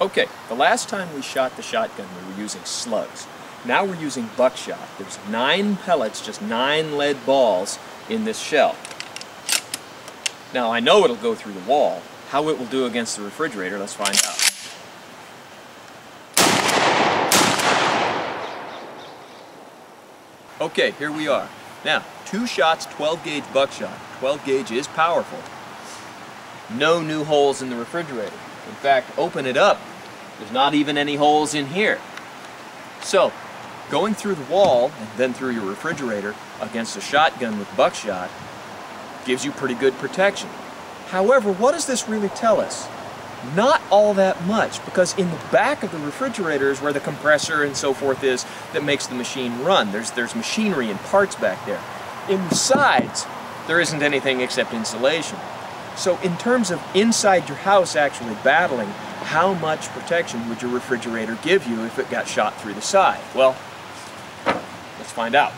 Okay, the last time we shot the shotgun we were using slugs. Now we're using buckshot. There's 9 pellets, just 9 lead balls in this shell. Now I know it'll go through the wall. How it will do against the refrigerator, let's find out. Okay, here we are. Now, 2 shots, 12 gauge buckshot. 12 gauge is powerful. No new holes in the refrigerator. In fact, open it up. There's not even any holes in here. So, going through the wall and then through your refrigerator against a shotgun with buckshot gives you pretty good protection. However, what does this really tell us? Not all that much, because in the back of the refrigerator is where the compressor and so forth is that makes the machine run. There's machinery and parts back there. In the sides, there isn't anything except insulation. So in terms of inside your house actually battling, how much protection would your refrigerator give you if it got shot through the side? Well, let's find out.